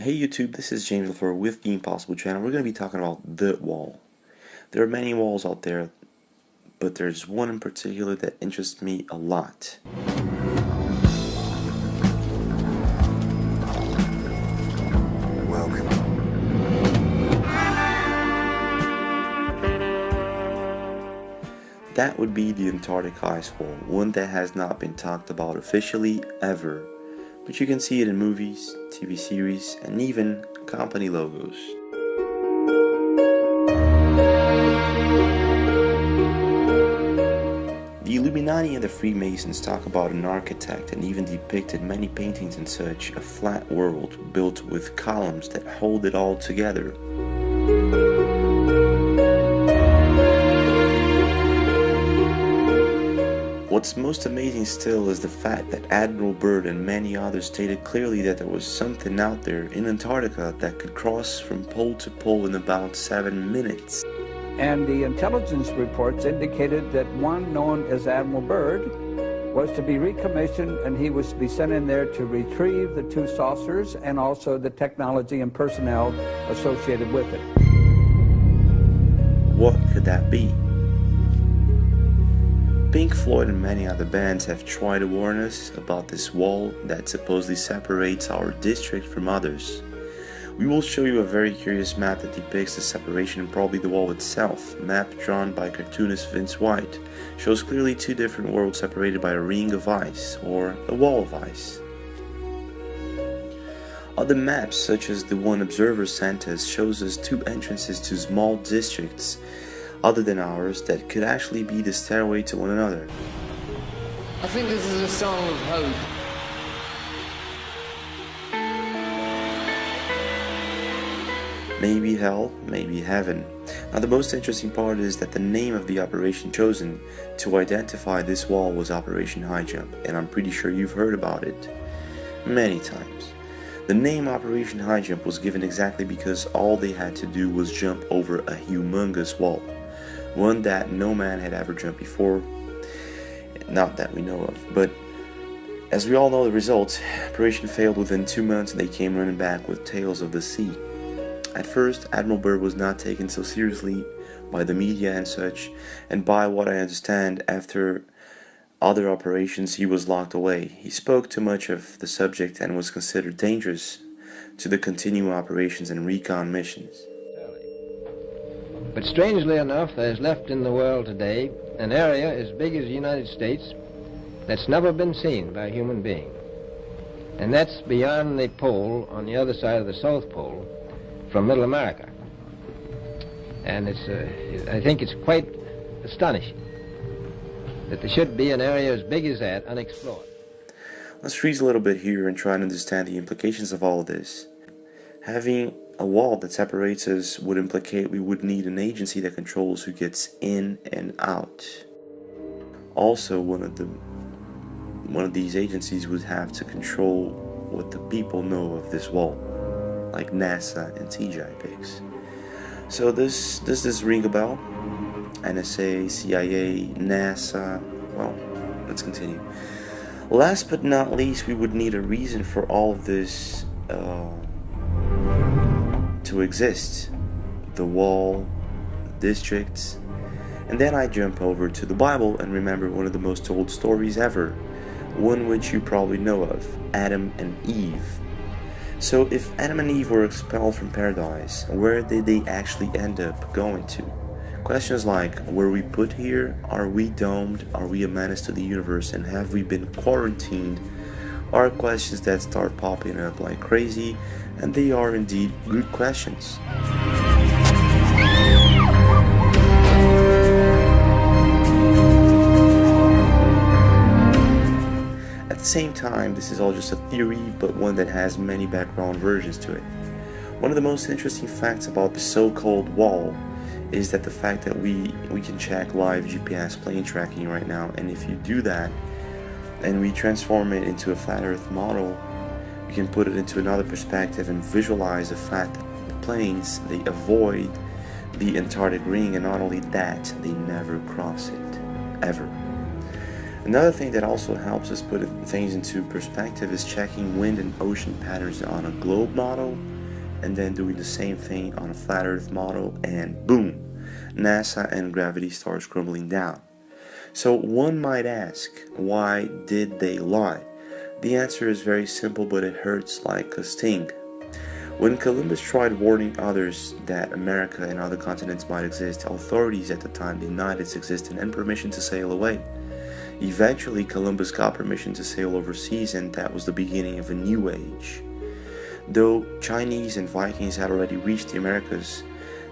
Hey YouTube, this is James Lefort with the Impossible channel. We're going to be talking about the wall. There are many walls out there, but there's one in particular that interests me a lot. Welcome. That would be the Antarctic ice wall, one that has not been talked about officially ever, but you can see it in movies, TV series, and even company logos. The Illuminati and the Freemasons talk about an architect and even depicted many paintings and such, a flat world built with columns that hold it all together. What's most amazing still is the fact that Admiral Byrd and many others stated clearly that there was something out there in Antarctica that could cross from pole to pole in about 7 minutes. And the intelligence reports indicated that one known as Admiral Byrd was to be recommissioned, and he was to be sent in there to retrieve the two saucers and also the technology and personnel associated with it. What could that be? Pink Floyd and many other bands have tried to warn us about this wall that supposedly separates our district from others. We will show you a very curious map that depicts the separation, and probably the wall itself. Map drawn by cartoonist Vince White shows clearly two different worlds separated by a ring of ice, or a wall of ice. Other maps, such as the one Observer sent us, shows us two entrances to small districts other than ours that could actually be the stairway to one another. I think this is a song of hope. Maybe hell, maybe heaven. Now the most interesting part is that the name of the operation chosen to identify this wall was Operation High Jump, and I'm pretty sure you've heard about it many times. The name Operation High Jump was given exactly because all they had to do was jump over a humongous wall, one that no man had ever jumped before, not that we know of. But as we all know the results, operation failed within 2 months and they came running back with tales of the sea. At first, Admiral Byrd was not taken so seriously by the media and such, and by what I understand, after other operations he was locked away. He spoke too much of the subject and was considered dangerous to the continuing operations and recon missions. But strangely enough, there is left in the world today an area as big as the United States that's never been seen by a human being. And that's beyond the pole, on the other side of the South Pole, from Middle America. And I think it's quite astonishing that there should be an area as big as that unexplored. Let's freeze a little bit here and try and understand the implications of all of this. Having a wall that separates us would implicate we would need an agency that controls who gets in and out. Also, one of these agencies would have to control what the people know of this wall, like NASA and TJPIX. So does this ring a bell? NSA, CIA, NASA. Well, let's continue. Last but not least, we would need a reason for all of this to exist. The wall, districts, and then I jump over to the Bible and remember one of the most told stories ever, one which you probably know of, Adam and Eve. So if Adam and Eve were expelled from paradise, where did they actually end up going to? Questions like, were we put here? Are we domed? Are we a menace to the universe? And have we been quarantined? Are questions that start popping up like crazy, and they are indeed good questions. At the same time, this is all just a theory, but one that has many background versions to it. One of the most interesting facts about the so-called wall is that the fact that we can check live GPS plane tracking right now, and if you do that and we transform it into a flat earth model, we can put it into another perspective and visualize the fact that the planes, they avoid the Antarctic ring, and not only that, they never cross it, ever. Another thing that also helps us put things into perspective is checking wind and ocean patterns on a globe model and then doing the same thing on a flat earth model, and boom, NASA and gravity starts crumbling down. So one might ask, why did they lie? The answer is very simple, but it hurts like a sting. When Columbus tried warning others that America and other continents might exist, authorities at the time denied its existence and permission to sail away. Eventually, Columbus got permission to sail overseas, and that was the beginning of a new age. Though Chinese and Vikings had already reached the Americas,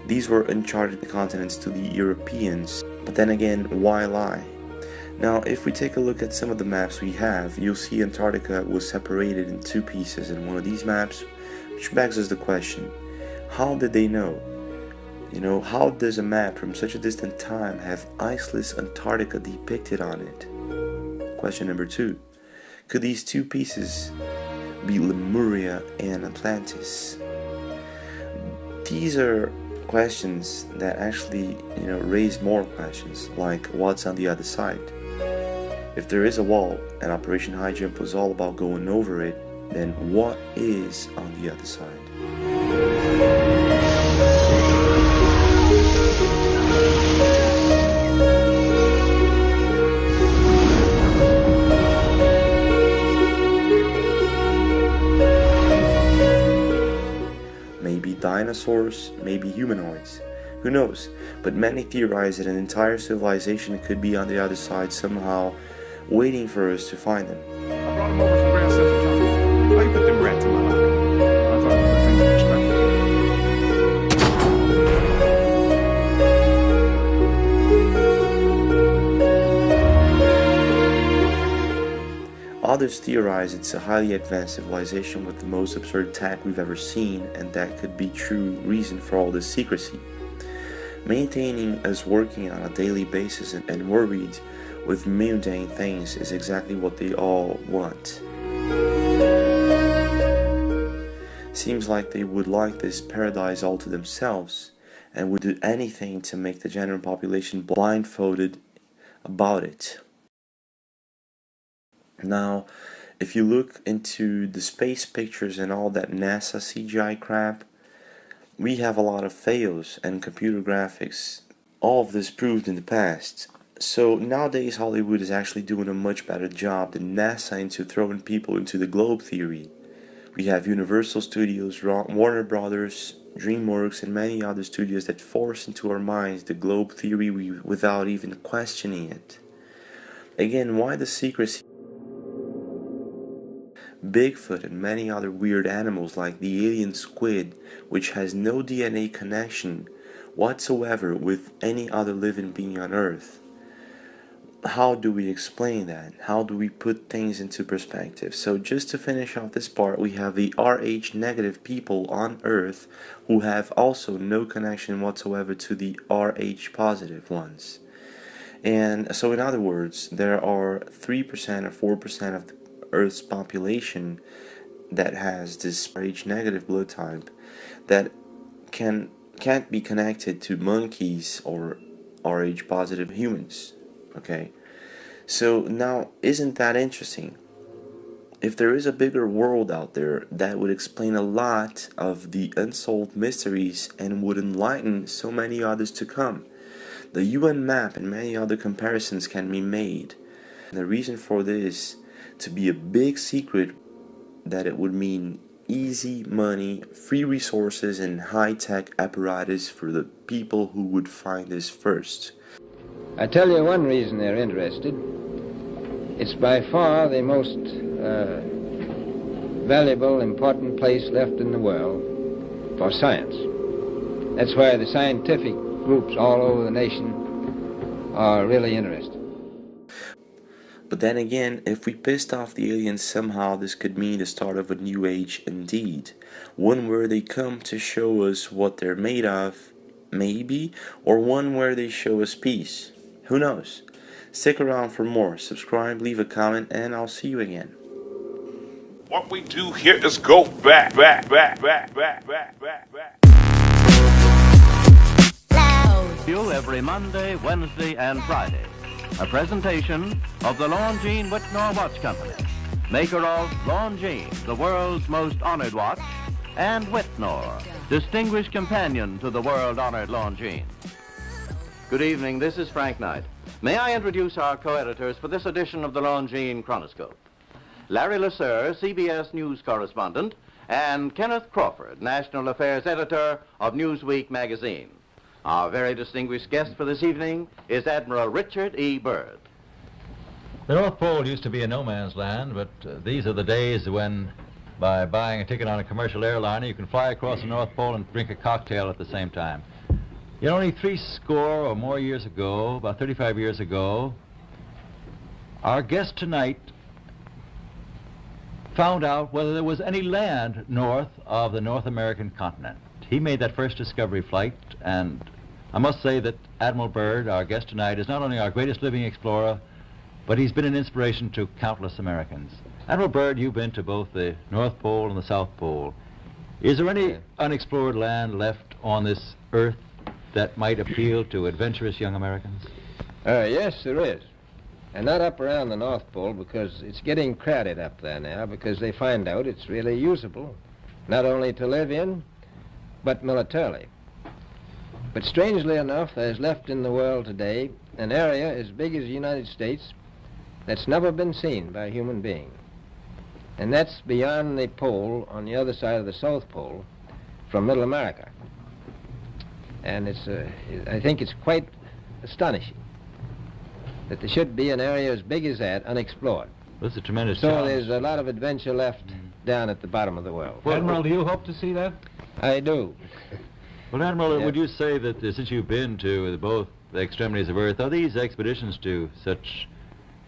these were uncharted continents to the Europeans. But then again, why lie? Now, if we take a look at some of the maps we have, you'll see Antarctica was separated in two pieces in one of these maps, which begs us the question, how did they know? You know, how does a map from such a distant time have iceless Antarctica depicted on it? Question number 2. Could these two pieces be Lemuria and Atlantis? These are questions that actually, raise more questions, like what's on the other side? If there is a wall and Operation High Jump was all about going over it, then what is on the other side? Maybe dinosaurs, maybe humanoids. Who knows? But many theorize that an entire civilization could be on the other side somehow, waiting for us to find them. I brought them over from Grand Central Terminal. Why you put them rats in my locker? I thought it was a thing of respect. Others theorize it's a highly advanced civilization with the most absurd tech we've ever seen, and that could be true reason for all this secrecy. Maintaining us working on a daily basis and worried with mundane things is exactly what they all want. Seems like they would like this paradise all to themselves and would do anything to make the general population blindfolded about it. Now, if you look into the space pictures and all that NASA CGI crap, we have a lot of fails and computer graphics. All of this proved in the past. So nowadays Hollywood is actually doing a much better job than NASA into throwing people into the globe theory. We have Universal Studios, Warner Brothers, DreamWorks, and many other studios that force into our minds the globe theory without even questioning it. Again, why the secrecy? Bigfoot and many other weird animals like the alien squid, which has no DNA connection whatsoever with any other living being on Earth. How do we explain that? How do we put things into perspective? So just to finish off this part, we have the Rh negative people on Earth who have also no connection whatsoever to the Rh positive ones. And so in other words, there are 3% or 4% of the Earth's population that has this Rh negative blood type that can't be connected to monkeys or Rh positive humans. Okay, so now isn't that interesting? If there is a bigger world out there, that would explain a lot of the unsolved mysteries and would enlighten so many others to come. The UN map and many other comparisons can be made. And the reason for this to be a big secret, that it would mean easy money, free resources, and high-tech apparatus for the people who would find this first. I tell you one reason they're interested. It's by far the most valuable, important place left in the world for science. That's why the scientific groups all over the nation are really interested. But then again, if we pissed off the aliens somehow, this could mean the start of a new age indeed. One where they come to show us what they're made of, maybe, or one where they show us peace. Who knows? Stick around for more, subscribe, leave a comment, and I'll see you again. What we do here is go back. Every Monday, Wednesday, and Friday. A presentation of the Longines Whitnall Watch Company, maker of Longines, the world's most honored watch, and Whitnor, distinguished companion to the world-honored Longines. Good evening, this is Frank Knight. May I introduce our co-editors for this edition of the Longines Chronoscope? Larry Lasser, CBS News correspondent, and Kenneth Crawford, National Affairs Editor of Newsweek magazine. Our very distinguished guest for this evening is Admiral Richard E. Byrd. The North Pole used to be a no-man's land, but these are the days when, by buying a ticket on a commercial airliner, you can fly across the North Pole and drink a cocktail at the same time. You know, only 60 or more years ago, about 35 years ago, our guest tonight found out whether there was any land north of the North American continent. He made that first discovery flight, and I must say that Admiral Byrd, our guest tonight, is not only our greatest living explorer, but he's been an inspiration to countless Americans. Admiral Byrd, you've been to both the North Pole and the South Pole. Is there any unexplored land left on this earth that might appeal to adventurous young Americans? Yes, there is. And not up around the North Pole, because it's getting crowded up there now, because they find out it's really usable, not only to live in, but militarily. But strangely enough, there's left in the world today an area as big as the United States that's never been seen by a human being. And that's beyond the pole on the other side of the South Pole from Middle America. And I think it's quite astonishing that there should be an area as big as that unexplored. That's a tremendous So challenge. there's a lot of adventure left down at the bottom of the world. Well, Admiral, do you hope to see that? I do. Well, Admiral, Yeah. would you say that since you've been to both the extremities of Earth, are these expeditions to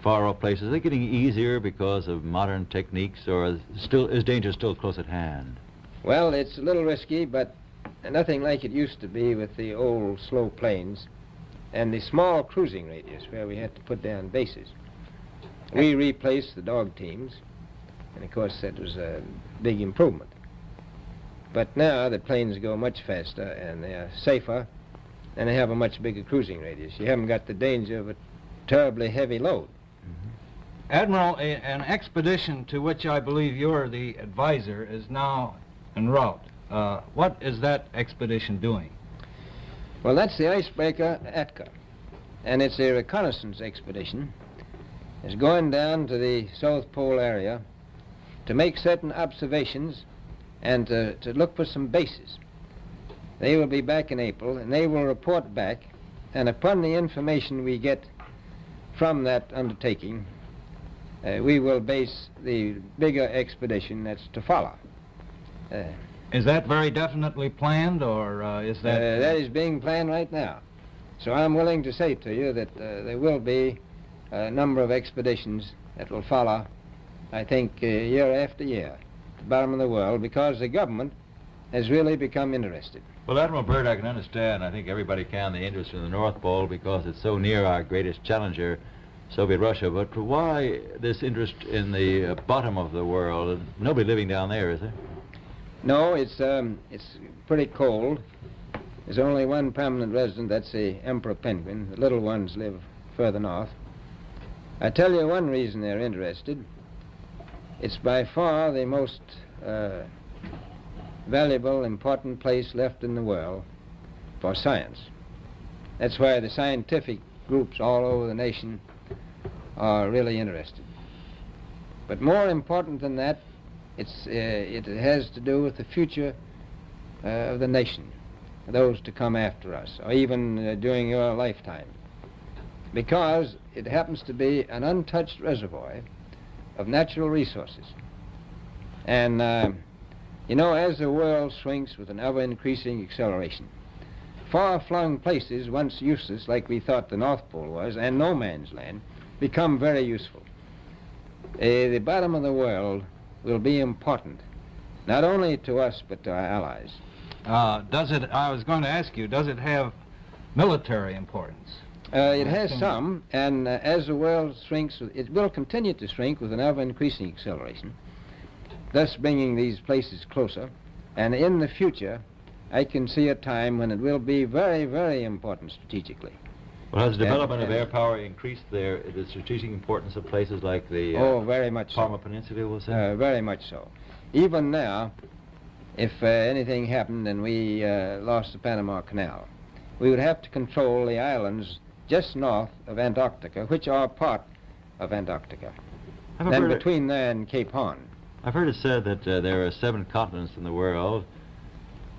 far-off places, are they getting easier because of modern techniques, or is danger still close at hand? Well, it's a little risky, but nothing like it used to be with the old slow planes and the small cruising radius where we had to put down bases. We replaced the dog teams, and of course that was a big improvement. But now the planes go much faster and they are safer, and they have a much bigger cruising radius. You haven't got the danger of a terribly heavy load. Admiral, an expedition to which I believe you're the advisor is now en route. What is that expedition doing? Well, that's the icebreaker Atka, and it's a reconnaissance expedition. It's going down to the South Pole area to make certain observations and to look for some bases. They will be back in April, and they will report back, and upon the information we get from that undertaking, we will base the bigger expedition that's to follow. Is that very definitely planned, or is that... That is being planned right now. So I'm willing to say to you that there will be a number of expeditions that will follow, I think, year after year, at the bottom of the world, because the government has really become interested. Well, Admiral Byrd, I can understand, I think everybody can, the interest in the North Pole because it's so near our greatest challenger, Soviet Russia. But why this interest in the bottom of the world? Nobody living down there, is there? No, it's pretty cold. There's only one permanent resident, that's the emperor penguin. The little ones live further north. I tell you one reason they're interested. It's by far the most valuable, important place left in the world for science. That's why the scientific groups all over the nation are really interested. But more important than that, it has to do with the future of the nation, those to come after us, or even during your lifetime, because it happens to be an untouched reservoir of natural resources. And you know, as the world shrinks with an ever-increasing acceleration, far-flung places once useless, like we thought the North Pole was, and no man's land, become very useful. The bottom of the world will be important, not only to us, but to our allies. I was going to ask you, does it have military importance? It has some, and as the world shrinks, it will continue to shrink with an ever-increasing acceleration, thus bringing these places closer. And in the future, I can see a time when it will be very, very important strategically. Well, has the development of air power increased the strategic importance of places like the oh, very much Parma so. Peninsula, we'll say? Very much so. Even now, if anything happened and we lost the Panama Canal. We would have to control the islands just north of Antarctica, which are part of Antarctica. Then between there and Cape Horn. I've heard it said that there are 7 continents in the world,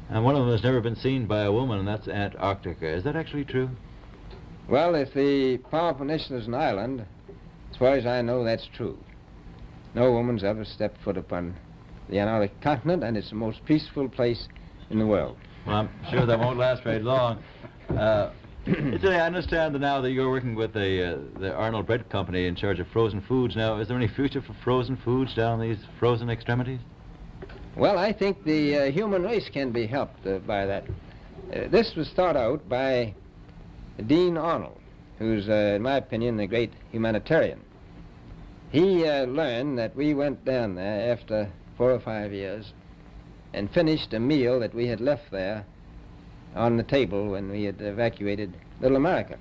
and one of them has never been seen by a woman, and that's Antarctica. Is that actually true? Well, if the powerful nation is an island, as far as I know, that's true. No woman's ever stepped foot upon the Antarctic continent, and it's the most peaceful place in the world. Well, I'm sure that won't last very long. I understand now that you're working with the Arnold Bread Company in charge of frozen foods. Now, is there any future for frozen foods down these frozen extremities? Well, I think the human race can be helped by that. This was thought out by Dean Arnold, who's, in my opinion, a great humanitarian. He learned that we went down there after 4 or 5 years and finished a meal that we had left there on the table when we had evacuated Little America.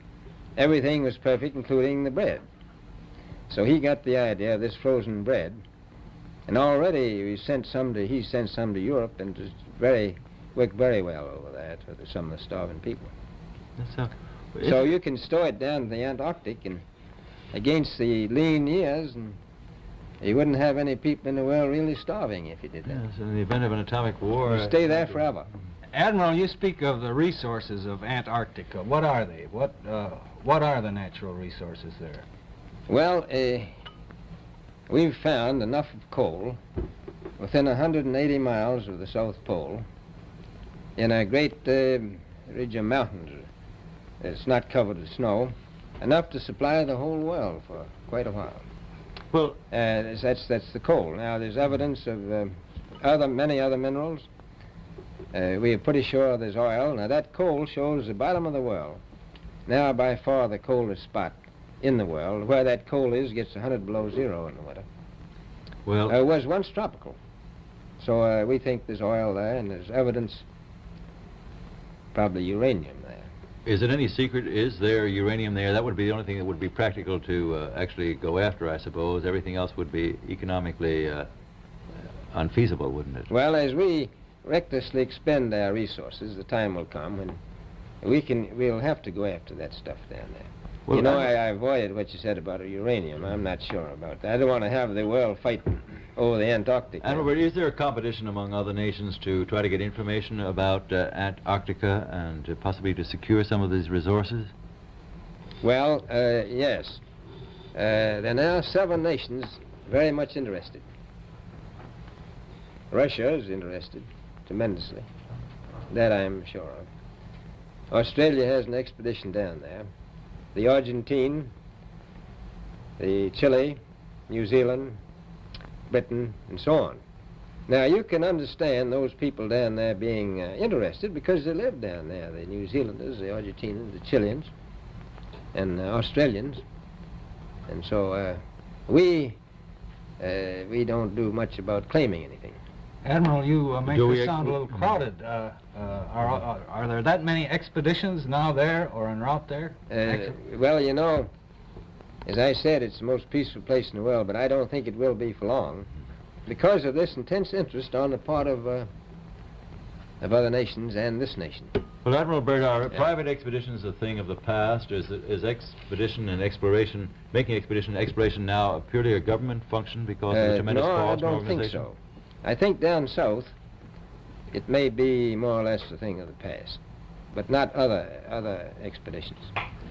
Everything was perfect, including the bread. So he got the idea of this frozen bread, and already he sent some to Europe, and it worked very well over there for some of the starving people. So you can store it down in the Antarctic, and against the lean years, and you wouldn't have any people in the world really starving if you did that. Yes, in the event of an atomic war. You stay there forever. Admiral, you speak of the resources of Antarctica. What are they? What are the natural resources there? Well, we've found enough of coal within 180 miles of the South Pole in a great ridge of mountains that's not covered with snow, enough to supply the whole world for quite a while. Well, that's the coal. Now, there's evidence of many other minerals. We are pretty sure there's oil. Now, that coal shows the bottom of the world. Now, by far the coldest spot in the world. Where that coal is gets 100 below zero in the winter. Well, it was once tropical. So we think there's oil there, and there's evidence, probably uranium there. Is it any secret? Is there uranium there? That would be the only thing that would be practical to actually go after, I suppose. Everything else would be economically unfeasible, wouldn't it? Well, as we recklessly expend our resources, the time will come when we'll have to go after that stuff down there. Well, you know, I avoided what you said about uranium. I'm not sure about that. I don't want to have the world fight over the Antarctic. And Robert, is there a competition among other nations to try to get information about Antarctica and possibly to secure some of these resources? Well, yes. There are now 7 nations very much interested. Russia is interested tremendously. That I'm sure of. Australia has an expedition down there. The Argentine, the Chile, New Zealand, Britain, and so on. Now, you can understand those people down there being interested because they live down there, the New Zealanders, the Argentinians, the Chileans, and Australians. And so we don't do much about claiming anything. Admiral, you make this sound a little crowded. Are there that many expeditions now there or en route there? Well, you know, as I said, it's the most peaceful place in the world, but I don't think it will be for long because of this intense interest on the part of other nations and this nation. Well, Admiral Byrd, are private expeditions a thing of the past? Is expedition and exploration, making expedition and exploration now purely a government function because of the tremendous cost No, I don't think so. I think down south it may be more or less a thing of the past, but not other expeditions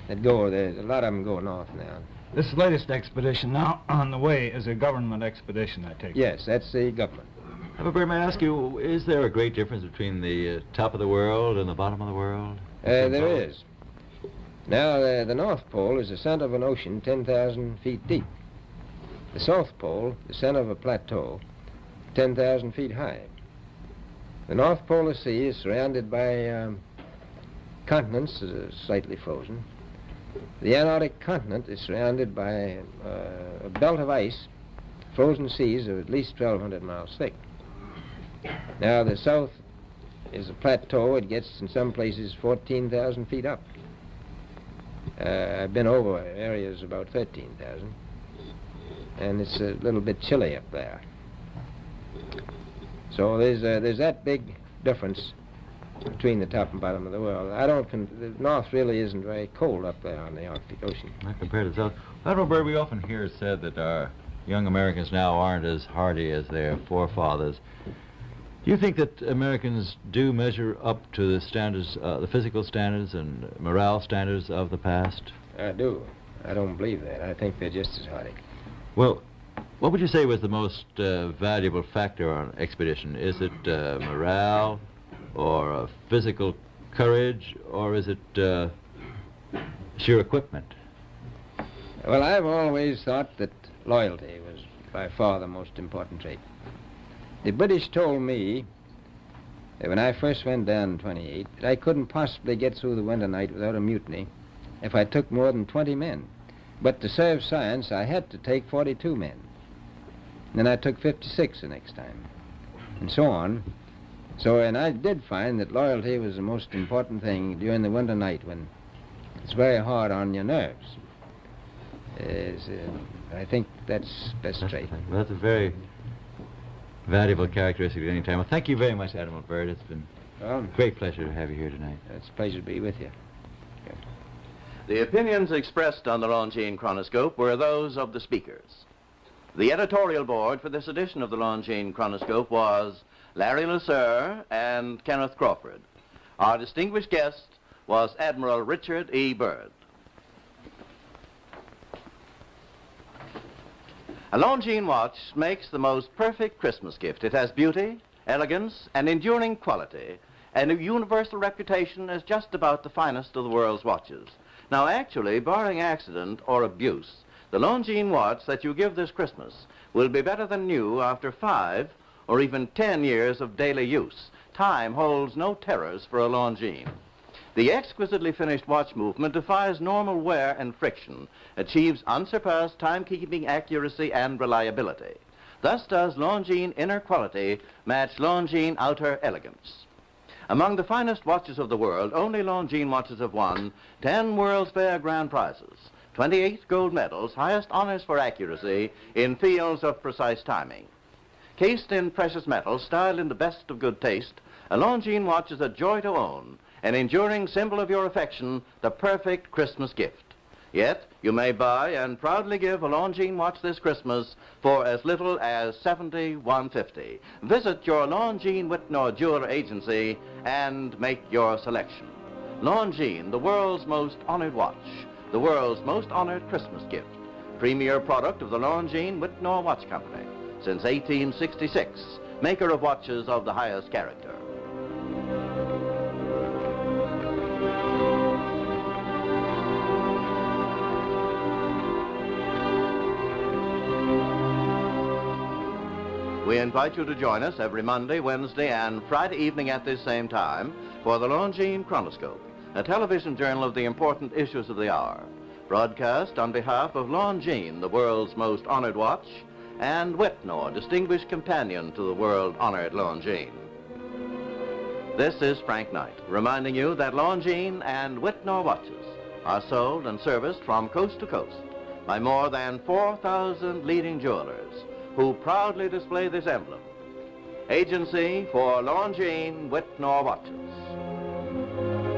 that go. There's a lot of them go north now. This latest expedition now on the way is a government expedition, I take it. Yes, that's the government. Admiral, may I ask you, is there a great difference between the top of the world and the bottom of the world? There is. Now, the North Pole is the center of an ocean 10,000 feet deep. The South Pole, the center of a plateau, 10,000 feet high. The North Polar Sea is surrounded by continents that are slightly frozen. The Antarctic continent is surrounded by a belt of ice, frozen seas of at least 1,200 miles thick. Now, the South is a plateau. It gets, in some places, 14,000 feet up. I've been over areas about 13,000, and it's a little bit chilly up there. So there's that big difference between the top and bottom of the world. The North really isn't very cold up there on the Arctic Ocean. Not compared to the South. Admiral Byrd, we often hear it said that our young Americans now aren't as hardy as their forefathers. Do you think that Americans do measure up to the standards, the physical standards and morale standards of the past? I do. I don't believe that. I think they're just as hardy. Well, what would you say was the most valuable factor on an expedition? Is it morale, or physical courage, or is it sheer equipment? Well, I've always thought that loyalty was by far the most important trait. The British told me that when I first went down in 28, that I couldn't possibly get through the winter night without a mutiny if I took more than 20 men. But to serve science, I had to take 42 men. Then I took 56 the next time, and so on. So, and I did find that loyalty was the most important thing during the winter night when it's very hard on your nerves. I think that's best trait. Well, that's a very valuable characteristic at any time. Well, thank you very much, Admiral Byrd. It's been a great pleasure to have you here tonight. It's a pleasure to be with you. The opinions expressed on the Longines Chronoscope were those of the speakers. The editorial board for this edition of the Longines Chronoscope was Larry Lasser and Kenneth Crawford. Our distinguished guest was Admiral Richard E. Byrd. A Longines watch makes the most perfect Christmas gift. It has beauty, elegance, and enduring quality, and a universal reputation as just about the finest of the world's watches. Now, actually, barring accident or abuse, the Longines watch that you give this Christmas will be better than new after 5 or even 10 years of daily use. Time holds no terrors for a Longines. The exquisitely finished watch movement defies normal wear and friction, achieves unsurpassed timekeeping accuracy and reliability. Thus does Longines inner quality match Longines outer elegance. Among the finest watches of the world, only Longines watches have won 10 World's Fair grand prizes, 28 gold medals, highest honors for accuracy in fields of precise timing. Cased in precious metals, styled in the best of good taste, a Longines watch is a joy to own, an enduring symbol of your affection, the perfect Christmas gift. Yet, you may buy and proudly give a Longines watch this Christmas for as little as $71.50. Visit your Longines Whitnor jeweler agency and make your selection. Longines, the world's most honored watch, the world's most honored Christmas gift. Premier product of the Longines Whitnor Watch Company since 1866, maker of watches of the highest character. We invite you to join us every Monday, Wednesday, and Friday evening at this same time for the Longines Chronoscope, a television journal of the important issues of the hour, broadcast on behalf of Longines, the world's most honored watch, and Whitnor, distinguished companion to the world-honored Longines. This is Frank Knight, reminding you that Longines and Whitnor watches are sold and serviced from coast to coast by more than 4,000 leading jewelers who proudly display this emblem. Agency for Longines Whitnor watches.